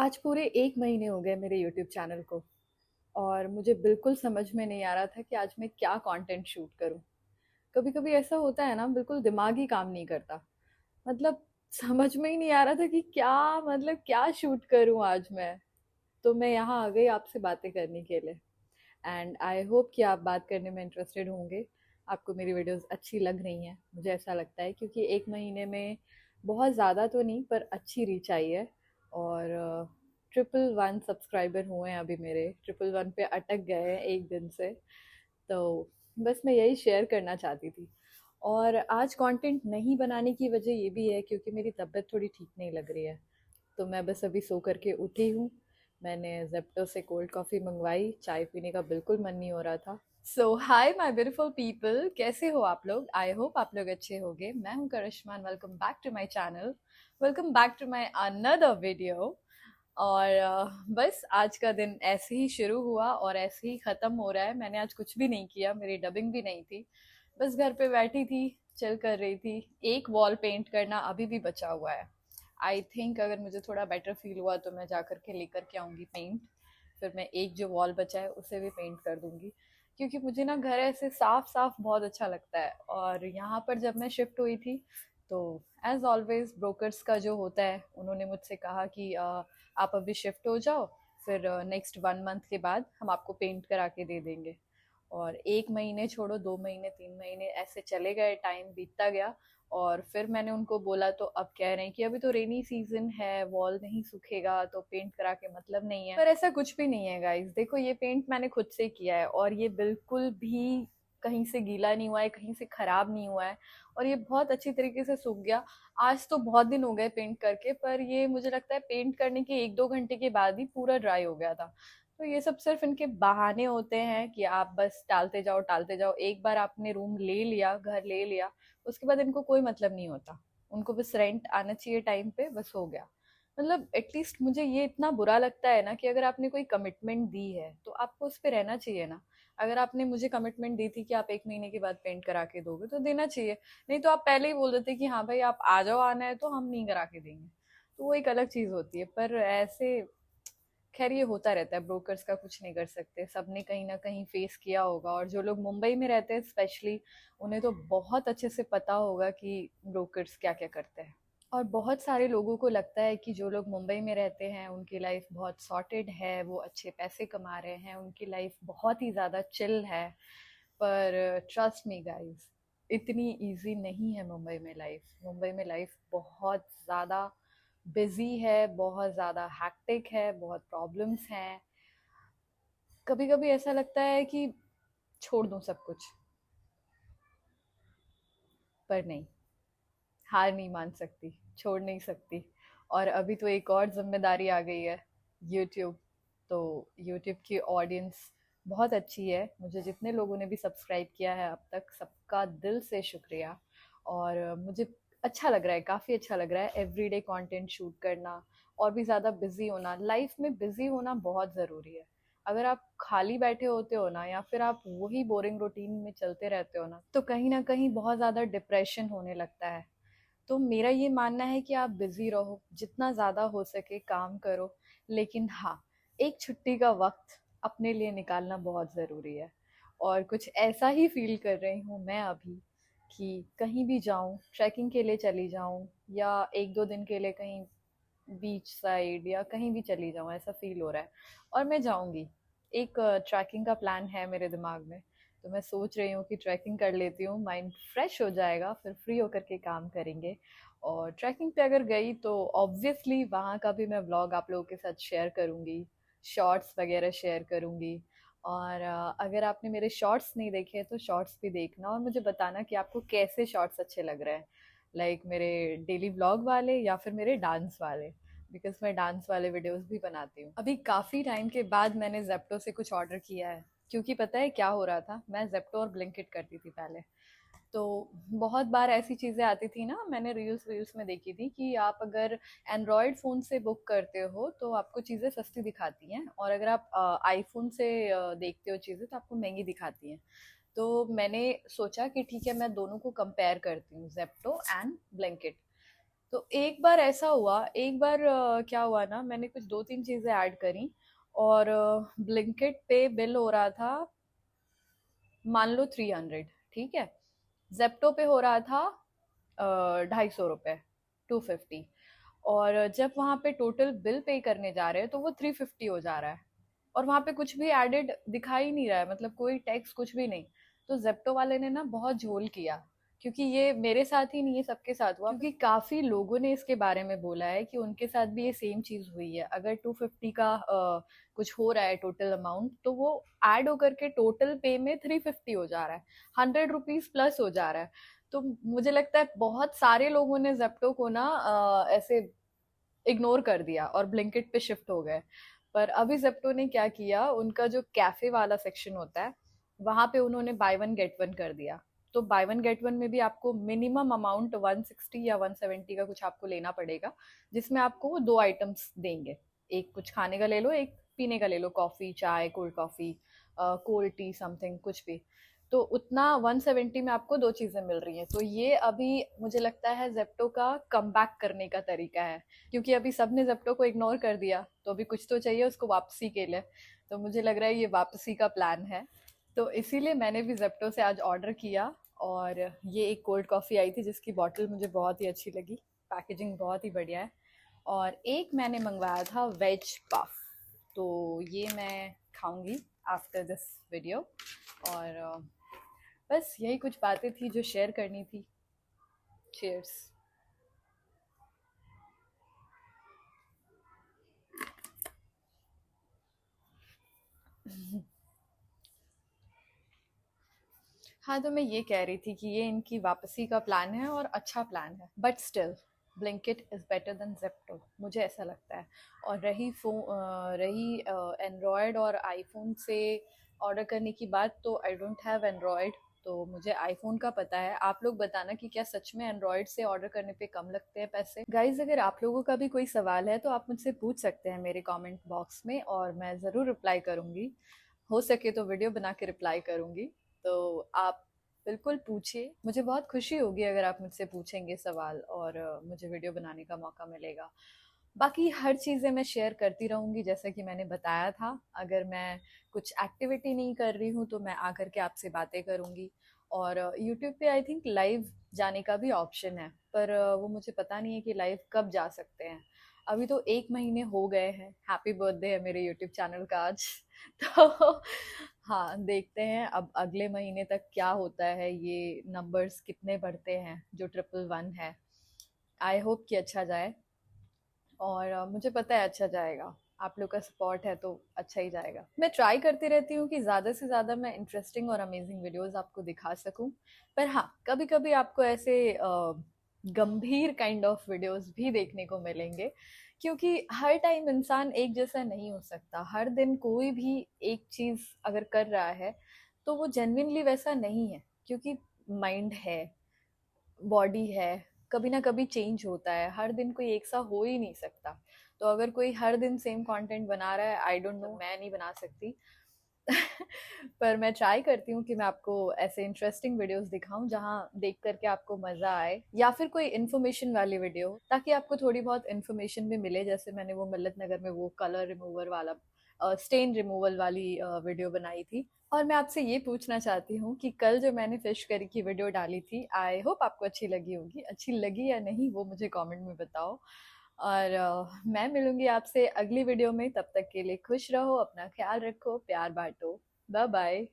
आज पूरे 1 महीने हो गए मेरे यूट्यूब चैनल को और मुझे बिल्कुल समझ में नहीं आ रहा था कि आज मैं क्या कंटेंट शूट करूं। कभी-कभी ऐसा होता है ना, बिल्कुल दिमाग ही काम नहीं करता। मतलब समझ में ही नहीं आ रहा था कि क्या शूट करूं आज मैं। तो मैं यहाँ आ गई आपसे बातें करने के लिए एंड आई होप कि आप बात करने में इंटरेस्टेड होंगे। आपको मेरी वीडियोस अच्छी लग रही हैं, मुझे ऐसा लगता है, क्योंकि 1 महीने में बहुत ज़्यादा तो नहीं पर अच्छी रीच आई है। और 111 सब्सक्राइबर हुए हैं अभी मेरे, 111 पे अटक गए हैं एक दिन से। तो बस मैं यही शेयर करना चाहती थी। और आज कंटेंट नहीं बनाने की वजह ये भी है क्योंकि मेरी तबीयत थोड़ी ठीक नहीं लग रही है। तो मैं बस अभी सो करके उठी हूँ। मैंने जेप्टो से कोल्ड कॉफ़ी मंगवाई, चाय पीने का बिल्कुल मन नहीं हो रहा था। सो हाय माय ब्यूटीफुल पीपल, कैसे हो आप लोग? आई होप आप लोग अच्छे होंगे। मैं हूँ Karishma, welcome back to my channel, welcome back to my another video. और बस आज का दिन ऐसे ही शुरू हुआ और ऐसे ही ख़त्म हो रहा है। मैंने आज कुछ भी नहीं किया, मेरी डबिंग भी नहीं थी, बस घर पे बैठी थी, चिल कर रही थी। एक वॉल पेंट करना अभी भी बचा हुआ है। आई थिंक अगर मुझे थोड़ा बेटर फील हुआ तो मैं जा कर के लेकर के आऊँगी पेंट। फिर मैं एक जो वॉल बचा है उसे भी पेंट कर दूँगी, क्योंकि मुझे ना घर ऐसे साफ साफ बहुत अच्छा लगता है। और यहाँ पर जब मैं शिफ्ट हुई थी तो एज ऑलवेज ब्रोकर्स का जो होता है, उन्होंने मुझसे कहा कि आप अभी शिफ्ट हो जाओ, फिर नेक्स्ट 1 मंथ के बाद हम आपको पेंट करा के दे देंगे। और 1 महीने छोड़ो, 2 महीने, 3 महीने ऐसे चले गए, टाइम बीतता गया। और फिर मैंने उनको बोला तो अब कह रहे हैं कि अभी तो रेनी सीजन है, वॉल नहीं सूखेगा तो पेंट करा के मतलब नहीं है। पर ऐसा कुछ भी नहीं है गाइस, देखो ये पेंट मैंने खुद से किया है और ये बिल्कुल भी कहीं से गीला नहीं हुआ है, कहीं से खराब नहीं हुआ है। और ये बहुत अच्छी तरीके से सूख गया। आज तो बहुत दिन हो गए पेंट करके, पर ये मुझे लगता है पेंट करने के 1-2 घंटे के बाद ही पूरा ड्राई हो गया था। तो ये सब सिर्फ इनके बहाने होते हैं कि आप बस टालते जाओ टालते जाओ। एक बार आपने रूम ले लिया, घर ले लिया, उसके बाद इनको कोई मतलब नहीं होता। उनको बस रेंट आना चाहिए टाइम पे, बस हो गया। मतलब एटलीस्ट मुझे ये इतना बुरा लगता है ना कि अगर आपने कोई कमिटमेंट दी है तो आपको उस पर रहना चाहिए ना। अगर आपने मुझे कमिटमेंट दी थी कि आप 1 महीने के बाद पेंट करा के दोगे तो देना चाहिए। नहीं तो आप पहले ही बोल देते कि हाँ भाई आप आ जाओ, आना है तो हम नहीं करा के देंगे। तो वो एक अलग चीज होती है, पर ऐसे खैर ये होता रहता है, ब्रोकर्स का कुछ नहीं कर सकते, सबने कहीं ना कहीं फेस किया होगा। और जो लोग मुंबई में रहते हैं स्पेशली, उन्हें तो बहुत अच्छे से पता होगा कि ब्रोकर्स क्या क्या करते हैं। और बहुत सारे लोगों को लगता है कि जो लोग मुंबई में रहते हैं उनकी लाइफ बहुत सॉर्टेड है, वो अच्छे पैसे कमा रहे हैं, उनकी लाइफ बहुत ही ज़्यादा चिल है। पर ट्रस्ट मी गाइस, इतनी इजी नहीं है मुंबई में लाइफ। मुंबई में लाइफ बहुत ज़्यादा बिजी है, बहुत ज़्यादा हैक्टिक है, बहुत प्रॉब्लम्स हैं। कभी कभी ऐसा लगता है कि छोड़ दूँ सब कुछ, पर नहीं, हार नहीं मान सकती, छोड़ नहीं सकती। और अभी तो एक और जिम्मेदारी आ गई है, यूट्यूब। तो यूट्यूब की ऑडियंस बहुत अच्छी है, मुझे जितने लोगों ने भी सब्सक्राइब किया है अब तक, सबका दिल से शुक्रिया। और मुझे अच्छा लग रहा है, काफ़ी अच्छा लग रहा है एवरीडे कंटेंट शूट करना। और भी ज़्यादा बिजी होना, लाइफ में बिजी होना बहुत ज़रूरी है। अगर आप खाली बैठे होते हो ना, या फिर आप वही बोरिंग रूटीन में चलते रहते हो ना कहीं बहुत ज़्यादा डिप्रेशन होने लगता है। तो मेरा ये मानना है कि आप बिजी रहो, जितना ज़्यादा हो सके काम करो, लेकिन हाँ, एक छुट्टी का वक्त अपने लिए निकालना बहुत ज़रूरी है। और कुछ ऐसा ही फील कर रही हूँ मैं अभी कि कहीं भी जाऊँ, ट्रैकिंग के लिए चली जाऊँ, या 1-2 दिन के लिए कहीं बीच साइड या कहीं भी चली जाऊँ, ऐसा फील हो रहा है। और मैं जाऊँगी, एक ट्रैकिंग का प्लान है मेरे दिमाग में। तो मैं सोच रही हूँ कि ट्रैकिंग कर लेती हूँ, माइंड फ्रेश हो जाएगा, फिर फ्री होकर के काम करेंगे। और ट्रैकिंग पे अगर गई तो ऑब्वियसली वहाँ का भी मैं व्लॉग आप लोगों के साथ शेयर करूँगी, शॉर्ट्स वगैरह शेयर करूँगी। और अगर आपने मेरे शॉर्ट्स नहीं देखे तो शॉर्ट्स भी देखना और मुझे बताना कि आपको कैसे शॉर्ट्स अच्छे लग रहे हैं, लाइक मेरे डेली व्लॉग वाले या फिर मेरे डांस वाले, बिकॉज मैं डांस वाले वीडियोस भी बनाती हूँ। अभी काफ़ी टाइम के बाद मैंने जेप्टो से कुछ ऑर्डर किया है, क्योंकि पता है क्या हो रहा था, मैं जेप्टो और ब्लिंकिट करती थी पहले। तो बहुत बार ऐसी चीज़ें आती थी ना, मैंने रील्स वील्स में देखी थी कि आप अगर एंड्रॉयड फ़ोन से बुक करते हो तो आपको चीज़ें सस्ती दिखाती हैं, और अगर आप आईफोन से देखते हो चीज़ें तो आपको महंगी दिखाती हैं। तो मैंने सोचा कि ठीक है, मैं दोनों को कंपेयर करती हूँ, जेप्टो एंड ब्लैंकेट। तो एक बार ऐसा हुआ, एक बार क्या हुआ ना, मैंने कुछ 2-3 चीज़ें ऐड करी और ब्लिंकिट पे बिल हो रहा था, मान लो 300, ठीक है। जेप्टो पे हो रहा था 250 रुपये, 250। और जब वहाँ पे टोटल बिल पे करने जा रहे हैं तो वो 350 हो जा रहा है, और वहाँ पे कुछ भी एडेड दिखा ही नहीं रहा है, मतलब कोई टैक्स कुछ भी नहीं। तो जेप्टो वाले ने ना बहुत झोल किया, क्योंकि ये मेरे साथ ही नहीं, ये सबके साथ हुआ, क्योंकि काफी लोगों ने इसके बारे में बोला है कि उनके साथ भी ये सेम चीज हुई है। अगर 250 का कुछ हो रहा है टोटल अमाउंट, तो वो ऐड होकर के टोटल पे में 350 हो जा रहा है, 100 रुपीज प्लस हो जा रहा है। तो मुझे लगता है बहुत सारे लोगों ने जेप्टो को ना ऐसे इग्नोर कर दिया और ब्लिंकिट पे शिफ्ट हो गए। पर अभी जेप्टो ने क्या किया, उनका जो कैफे वाला सेक्शन होता है वहां पे उन्होंने बाय वन गेट वन कर दिया। तो बाय वन गेट वन में भी आपको मिनिमम अमाउंट 160 या 170 का कुछ आपको लेना पड़ेगा, जिसमें आपको वो 2 आइटम्स देंगे। एक कुछ खाने का ले लो, एक पीने का ले लो, कॉफी, चाय, cold coffee, cold T, something कुछ भी। तो उतना 170 में आपको 2 चीजें मिल रही हैं। तो ये अभी मुझे लगता है जेप्टो का कम बैक करने का तरीका है, क्योंकि अभी सबने जेप्टो को इग्नोर कर दिया, तो अभी कुछ तो चाहिए उसको वापसी के लिए। तो मुझे लग रहा है ये वापसी का प्लान है। तो इसीलिए मैंने भी जेप्टो से आज ऑर्डर किया, और ये एक कोल्ड कॉफ़ी आई थी जिसकी बॉटल मुझे बहुत ही अच्छी लगी, पैकेजिंग बहुत ही बढ़िया है। और एक मैंने मंगवाया था वेज पफ, तो ये मैं खाऊंगी आफ्टर दिस वीडियो। और बस यही कुछ बातें थी जो शेयर करनी थी। चीयर्स। हाँ, तो मैं ये कह रही थी कि ये इनकी वापसी का प्लान है और अच्छा प्लान है, but still Blinkit is better than Zepto, मुझे ऐसा लगता है। और रही एंड्रॉयड और आईफोन से ऑर्डर करने की बात, तो आई डोंट हैव एंड्रॉयड, तो मुझे आईफोन का पता है। आप लोग बताना कि क्या सच में एंड्रॉयड से ऑर्डर करने पे कम लगते हैं पैसे। गाइज, अगर आप लोगों का भी कोई सवाल है तो आप मुझसे पूछ सकते हैं मेरे कमेंट बॉक्स में, और मैं ज़रूर रिप्लाई करूँगी। हो सके तो वीडियो बना के रिप्लाई करूँगी। तो आप बिल्कुल पूछिए, मुझे बहुत खुशी होगी अगर आप मुझसे पूछेंगे सवाल, और मुझे वीडियो बनाने का मौका मिलेगा। बाकी हर चीज़ें मैं शेयर करती रहूँगी, जैसा कि मैंने बताया था। अगर मैं कुछ एक्टिविटी नहीं कर रही हूँ तो मैं आकर के आपसे बातें करूँगी। और यूट्यूब पे आई थिंक लाइव जाने का भी ऑप्शन है, पर वो मुझे पता नहीं है कि लाइव कब जा सकते हैं। अभी तो 1 महीने हो गए हैं, हैप्पी बर्थडे है मेरे यूट्यूब चैनल का आज। तो हाँ, देखते हैं अब अगले महीने तक क्या होता है, ये नंबर्स कितने बढ़ते हैं जो 111 है। आई होप कि अच्छा जाए, और मुझे पता है अच्छा जाएगा। आप लोग का सपोर्ट है तो अच्छा ही जाएगा। मैं ट्राई करती रहती हूँ कि ज़्यादा से ज़्यादा मैं इंटरेस्टिंग और अमेजिंग वीडियोस आपको दिखा सकूँ। पर हाँ, कभी कभी आपको ऐसे गंभीर काइंड ऑफ वीडियोस भी देखने को मिलेंगे, क्योंकि हर टाइम इंसान एक जैसा नहीं हो सकता। हर दिन कोई भी एक चीज़ अगर कर रहा है तो वो जेन्युइनली वैसा नहीं है, क्योंकि माइंड है, बॉडी है, कभी ना कभी चेंज होता है। हर दिन कोई एक सा हो ही नहीं सकता। तो अगर कोई हर दिन सेम कंटेंट बना रहा है, आई डोंट नो, मैं नहीं बना सकती। पर मैं ट्राई करती हूँ कि मैं आपको ऐसे इंटरेस्टिंग वीडियोस दिखाऊं जहाँ देख करके आपको मजा आए, या फिर कोई इन्फॉर्मेशन वाली वीडियो, ताकि आपको थोड़ी बहुत इन्फॉर्मेशन भी मिले। जैसे मैंने वो मल्लत नगर में वो कलर रिमूवर वाला, स्टेन रिमूवल वाली वीडियो बनाई थी। और मैं आपसे ये पूछना चाहती हूँ कि कल जो मैंने फिश करी की वीडियो डाली थी, आई होप आपको अच्छी लगी होगी। अच्छी लगी या नहीं वो मुझे कमेंट में बताओ। और मैं मिलूंगी आपसे अगली वीडियो में, तब तक के लिए खुश रहो, अपना ख्याल रखो, प्यार बांटो। Bye bye.